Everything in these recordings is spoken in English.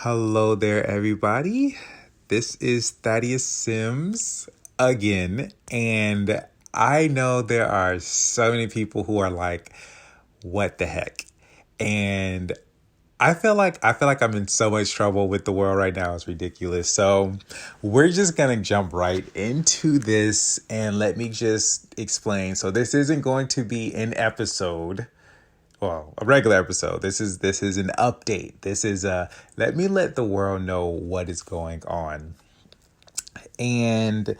Hello there, everybody. This is Thaddeus Sims again, and I know there are so many people who are like, "What the heck?" And I feel like I'm in so much trouble with the world right now. It's ridiculous. So we're just gonna jump right into this, and let me just explain. So this isn't going to be an episode, well, a regular episode. This is an update. This is a let the world know what is going on. And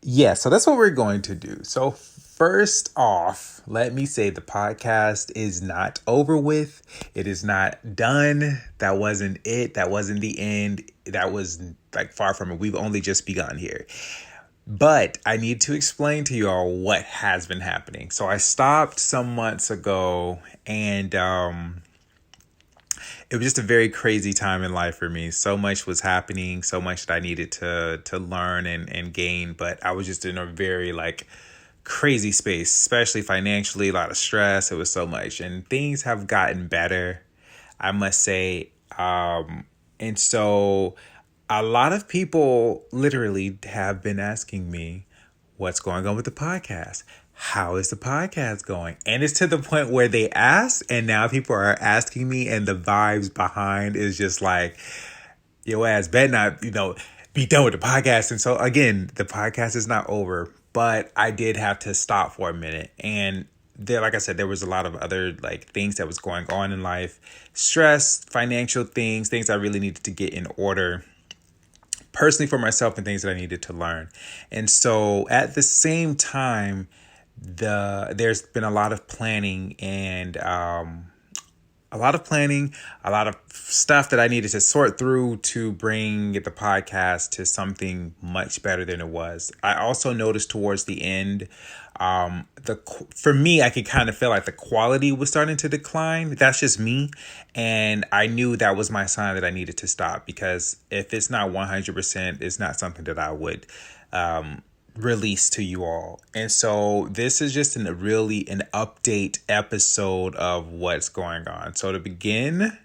yeah, so that's what we're going to do. So first off, let me say the podcast is not over with. It is not done. That wasn't it. That wasn't the end. That was like far from it. We've only just begun here. But I need to explain to you all what has been happening. So I stopped some months ago, and it was just a very crazy time in life for me. So much was happening, so much that I needed to learn and gain. But I was just in a very like crazy space, especially financially, a lot of stress. It was so much. And things have gotten better, I must say. And so a lot of people literally have been asking me, what's going on with the podcast? How is the podcast going? And it's to the point where they ask, and now people are asking me, and the vibes behind is just like, your ass better not, be done with the podcast. And so again, the podcast is not over, but I did have to stop for a minute. And there, like I said, there was a lot of other like things that was going on in life, stress, financial things I really needed to get in order personally for myself, and things that I needed to learn. And so at the same time, there's been a lot of planning and a lot of stuff that I needed to sort through to bring the podcast to something much better than it was. I also noticed towards the end, for me, I could kind of feel like the quality was starting to decline. That's just me. And I knew that was my sign that I needed to stop, because if it's not 100%, it's not something that I would, release to you all. And so this is just really an update episode of what's going on. So to begin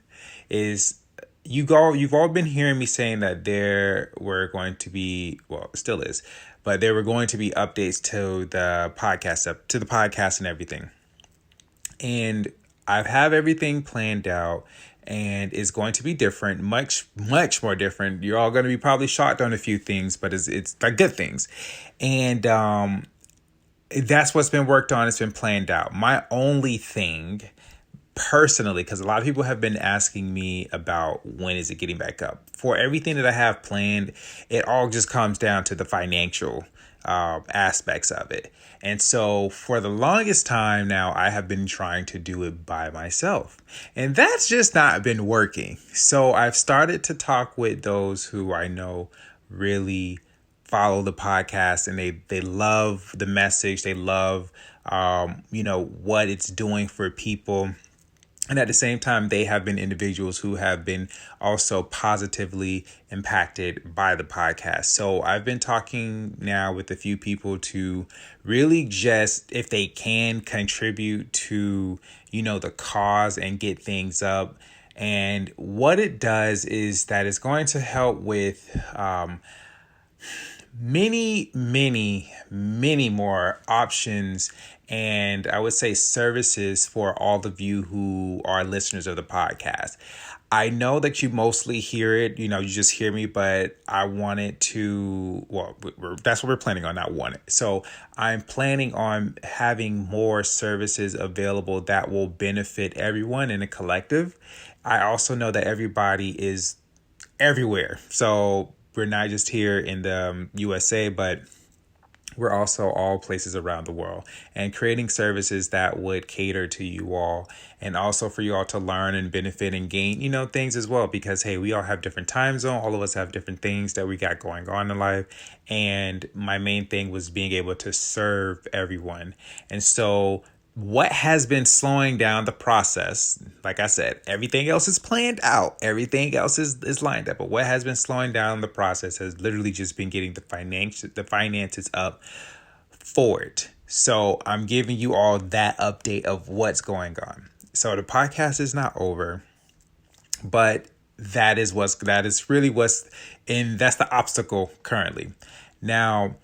is, you've all been hearing me saying that there were going to be, well, it still is, but there were going to be updates to the podcast and everything. And I have everything planned out, and it's going to be different, much, much more different. You're all going to be probably shocked on a few things, but it's like good things. And that's what's been worked on. It's been planned out. My only thing personally, because a lot of people have been asking me about when is it getting back up. For everything that I have planned, it all just comes down to the financial aspects of it. And so for the longest time now, I have been trying to do it by myself, and that's just not been working. So I've started to talk with those who I know really follow the podcast, and they love the message. They love, what it's doing for people. And at the same time, they have been individuals who have been also positively impacted by the podcast. So I've been talking now with a few people to really just, if they can, contribute to, the cause and get things up. And what it does is that it's going to help with many, many, many more options, and I would say services for all of you who are listeners of the podcast. I know that you mostly hear it, you just hear me, but I wanted to, that's what we're planning on, not want it. So I'm planning on having more services available that will benefit everyone in a collective. I also know that everybody is everywhere. So we're not just here in the USA, but we're also all places around the world, and creating services that would cater to you all, and also for you all to learn and benefit and gain, things as well, because, hey, we all have different time zone. All of us have different things that we got going on in life. And my main thing was being able to serve everyone. And so what has been slowing down the process, like I said, everything else is planned out. Everything else is lined up. But what has been slowing down the process has literally just been getting the finances up for it. So I'm giving you all that update of what's going on. So the podcast is not over, but that is really what's and that's the obstacle currently. Now,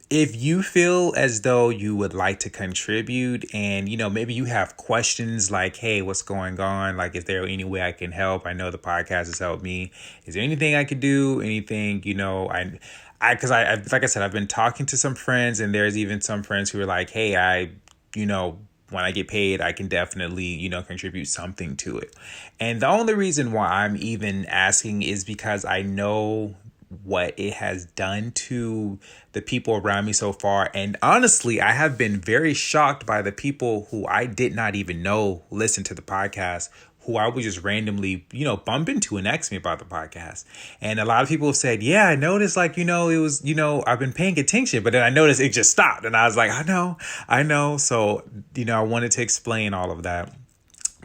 if you feel as though you would like to contribute and maybe you have questions like, hey, what's going on, like, is there any way I can help? I know the podcast has helped me. Is there anything I could do? Anything, because I like I said, I've been talking to some friends, and there's even some friends who are like, hey, when I get paid, I can definitely, contribute something to it. And the only reason why I'm even asking is because I know what it has done to the people around me so far. And honestly, I have been very shocked by the people who I did not even know listen to the podcast, who I would just randomly, bump into and ask me about the podcast. And a lot of people have said, yeah, I noticed, like, it was, I've been paying attention, but then I noticed it just stopped. And I was like, I know. So, I wanted to explain all of that.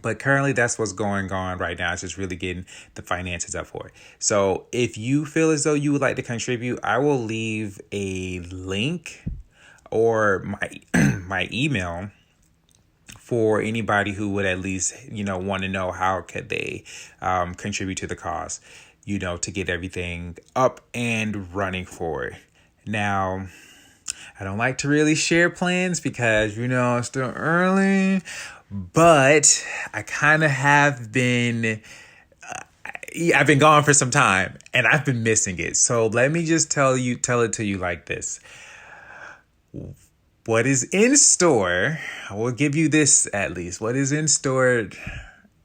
But currently, that's what's going on right now. It's just really getting the finances up for it. So if you feel as though you would like to contribute, I will leave a link or my email for anybody who would at least, want to know how could they contribute to the cause, to get everything up and running for it. Now, I don't like to really share plans because, it's still early. But I kind of have been, I've been gone for some time and I've been missing it. So let me just tell it to you like this. What is in store, I will give you this at least. What is in store,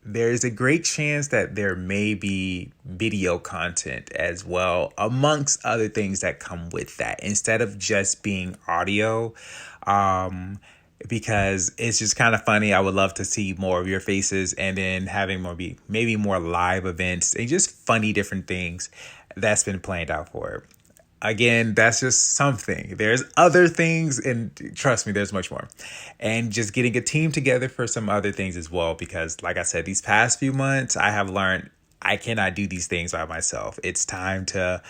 there's a great chance that there may be video content as well, amongst other things that come with that, instead of just being audio. Because it's just kind of funny. I would love to see more of your faces, and then having maybe more live events and just funny different things that's been planned out for it. Again, that's just something. There's other things, and trust me, there's much more. And just getting a team together for some other things as well, because like I said, these past few months, I have learned I cannot do these things by myself. It's time to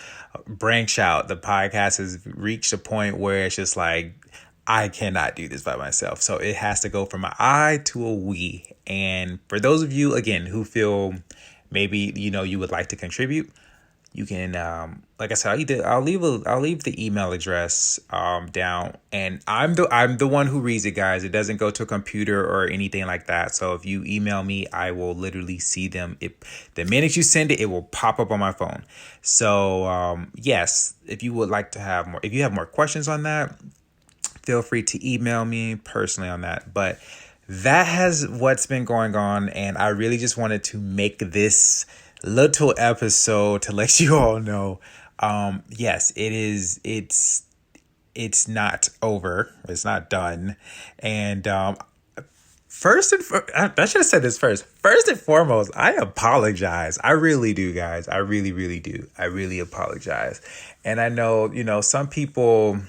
branch out. The podcast has reached a point where it's just like, I cannot do this by myself. So it has to go from an I to a we. And for those of you, again, who feel maybe, you would like to contribute, you can, like I said, I'll leave the email address down, and I'm the one who reads it, guys. It doesn't go to a computer or anything like that. So if you email me, I will literally see them. The minute you send it, it will pop up on my phone. So yes, if you would like to if you have more questions on that, feel free to email me personally on that. But that has what's been going on. And I really just wanted to make this little episode to let you all know, yes, it is. It's not over. It's not done. And I should have said this first. First and foremost, I apologize. I really do, guys. I really, really do. I really apologize. And I know, some people,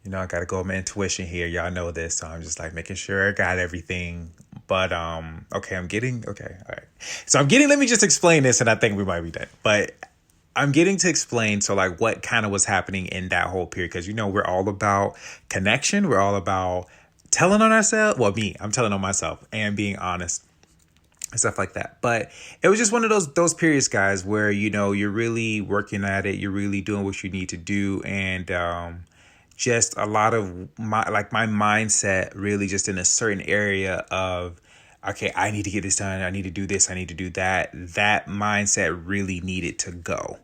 I got to go with my intuition here. Y'all know this. So I'm just like making sure I got everything. But, okay, all right. So let me just explain this, and I think we might be done. But I'm getting to explain, so like what kind of was happening in that whole period. Because, we're all about connection. We're all about telling on ourselves. Well, I'm telling on myself and being honest and stuff like that. But it was just one of those periods, guys, where, you're really working at it. You're really doing what you need to do. And, just a lot of my mindset really just in a certain area of, okay, I need to get this done. I need to do this. I need to do that. That mindset really needed to go.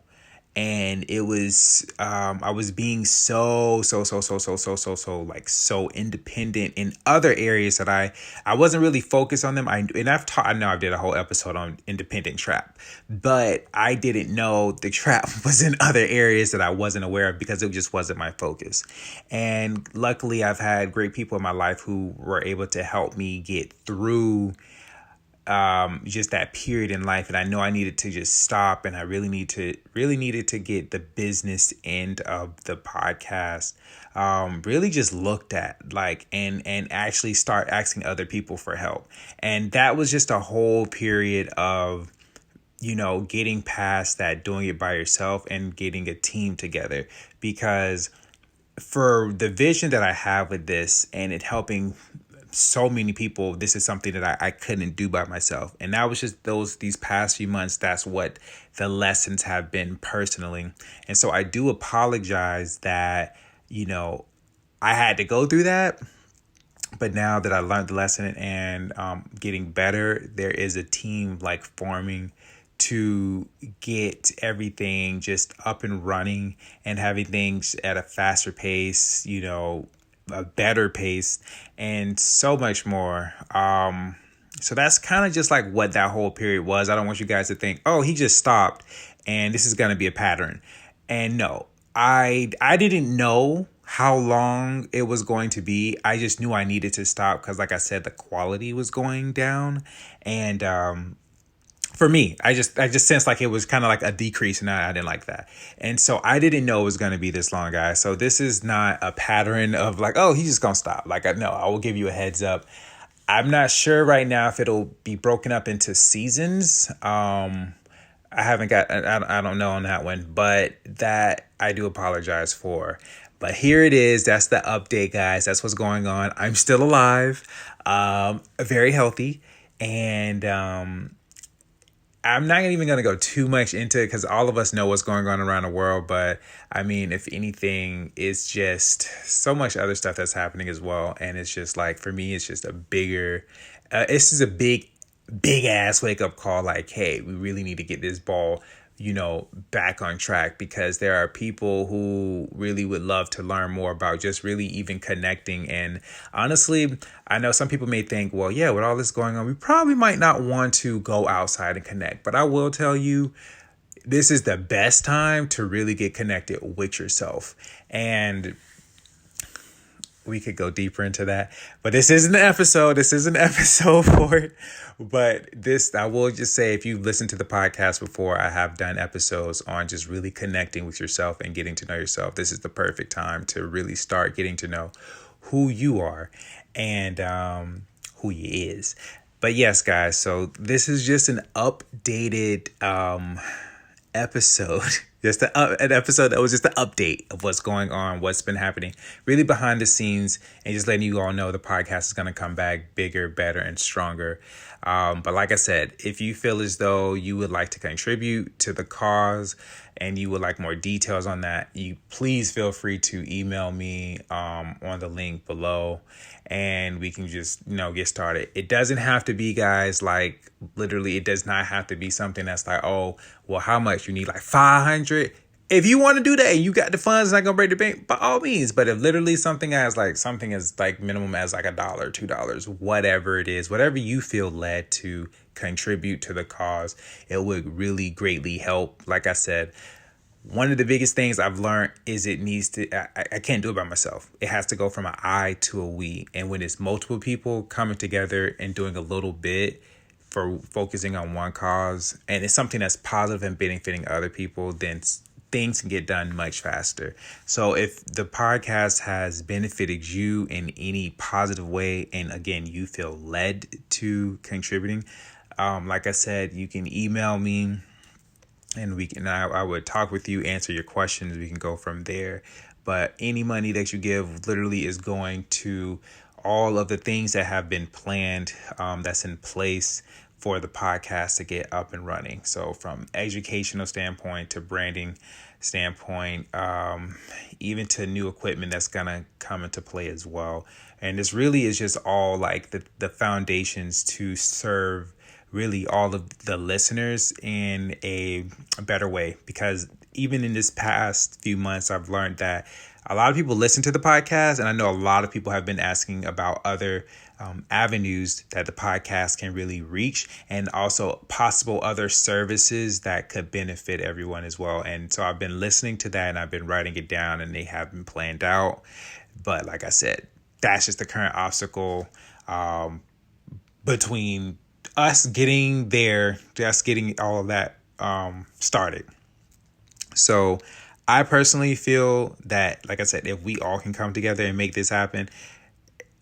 And it was, I was being so like so independent in other areas that I wasn't really focused on them. I know I did a whole episode on independent trap, but I didn't know the trap was in other areas that I wasn't aware of because it just wasn't my focus. And luckily I've had great people in my life who were able to help me get through just that period in life. And I know I needed to just stop, and I really needed to get the business end of the podcast really just looked at, like, and actually start asking other people for help. And that was just a whole period of, getting past that, doing it by yourself and getting a team together. Because for the vision that I have with this and it helping so many people, this is something that I couldn't do by myself. And that was just these past few months. That's what the lessons have been personally. And so I do apologize that, I had to go through that. But now that I learned the lesson and getting better, there is a team like forming to get everything just up and running and having things at a faster pace, a better pace, and so much more. So that's kind of just like what that whole period was. I don't want you guys to think, oh, he just stopped and this is going to be a pattern. And no, I didn't know how long it was going to be. I just knew I needed to stop because, like I said, the quality was going down. And for me, I just sensed like it was kind of like a decrease, and I didn't like that. And so I didn't know it was going to be this long, guys. So this is not a pattern of like, oh, he's just going to stop. Like, no, I will give you a heads up. I'm not sure right now if it'll be broken up into seasons. I haven't got, I don't know on that one, but that I do apologize for. But here it is. That's the update, guys. That's what's going on. I'm still alive, very healthy, and I'm not even going to go too much into it because all of us know what's going on around the world. But I mean, if anything, it's just so much other stuff that's happening as well. And it's just like, for me, it's just a bigger, it's just a big ass wake up call. Like, hey, we really need to get this ball, back on track, because there are people who really would love to learn more about just really even connecting. And honestly, I know some people may think, well, yeah, with all this going on, we probably might not want to go outside and connect. But I will tell you, this is the best time to really get connected with yourself. And we could go deeper into that, but this isn't an episode. This is an episode for it. But I will just say, if you've listened to the podcast before, I have done episodes on just really connecting with yourself and getting to know yourself. This is the perfect time to really start getting to know who you are and who you is. But yes, guys, so this is just an updated episode. Just an episode that was just an update of what's going on, what's been happening, really behind the scenes, and just letting you all know the podcast is going to come back bigger, better, and stronger. But like I said, if you feel as though you would like to contribute to the cause and you would like more details on that, you please feel free to email me on the link below, and we can just, get started. It doesn't have to be, guys, like literally, it does not have to be something that's like, oh, well, how much you need, like 500. If you want to do that and you got the funds, not gonna break the bank, by all means. But if literally something as like minimum as like $1, $2, whatever it is, whatever you feel led to contribute to the cause, it would really greatly help. Like I said, one of the biggest things I've learned is I can't do it by myself. It has to go from an I to a we. And when it's multiple people coming together and doing a little bit for focusing on one cause, and it's something that's positive and benefiting other people, then things can get done much faster. So if the podcast has benefited you in any positive way, and again, you feel led to contributing, like I said, you can email me, and I would talk with you, answer your questions. We can go from there. But any money that you give literally is going to all of the things that have been planned, that's in place for the podcast to get up and running. So from educational standpoint to branding standpoint, even to new equipment that's going to come into play as well. And this really is just all like the foundations to serve really all of the listeners in a better way. Because even in this past few months, I've learned that a lot of people listen to the podcast, and I know a lot of people have been asking about other avenues that the podcast can really reach, and also possible other services that could benefit everyone as well. And so I've been listening to that, and I've been writing it down, and they have been planned out. But like I said, that's just the current obstacle between us getting there, just getting all of that started. So I personally feel that, like I said, if we all can come together and make this happen,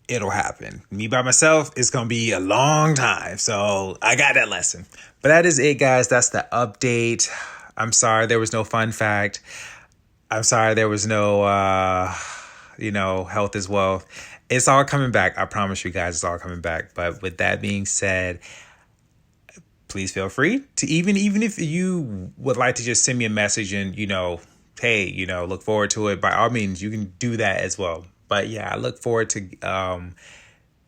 it'll happen. Me by myself, it's going to be a long time. So I got that lesson. But that is it, guys. That's the update. I'm sorry there was no fun fact. I'm sorry there was no, health is wealth. It's all coming back. I promise you guys, it's all coming back. But with that being said, please feel free to even if you would like to just send me a message and, hey, look forward to it. By all means, you can do that as well. But yeah, I look forward to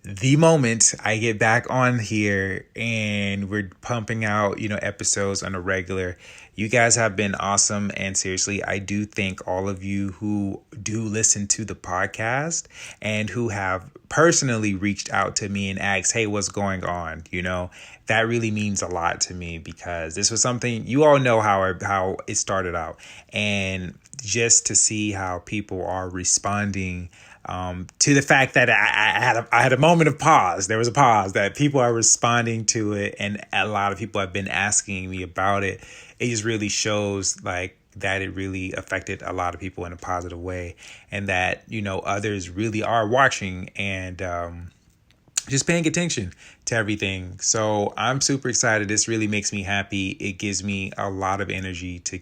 the moment I get back on here and we're pumping out, episodes on a regular. You guys have been awesome. And seriously, I do thank all of you who do listen to the podcast and who have personally reached out to me and asked, hey, what's going on? That really means a lot to me because this was something you all know how it started out. And just to see how people are responding to the fact that I had a moment of pause. There was a pause that people are responding to it. And a lot of people have been asking me about it. It just really shows like that it really affected a lot of people in a positive way and that, others really are watching and just paying attention to everything. So I'm super excited. This really makes me happy. It gives me a lot of energy to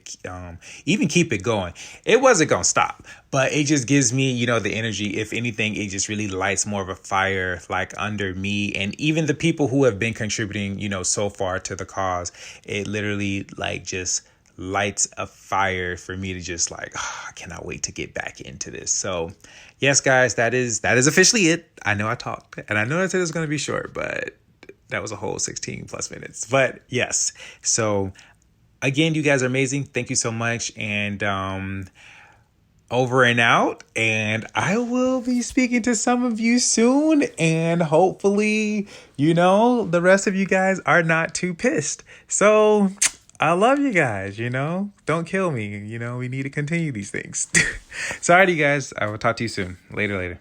even keep it going. It wasn't going to stop, but it just gives me, the energy. If anything, it just really lights more of a fire like under me and even the people who have been contributing, so far to the cause. It literally like just lights a fire for me to just like, I cannot wait to get back into this. So yes, guys, that is officially it. I know I talked and I know I said it was going to be short, but that was a whole 16 plus minutes. But yes. So again, you guys are amazing. Thank you so much. And over and out. And I will be speaking to some of you soon. And hopefully, the rest of you guys are not too pissed. So I love you guys, don't kill me. We need to continue these things. Sorry, you guys. I will talk to you soon. Later.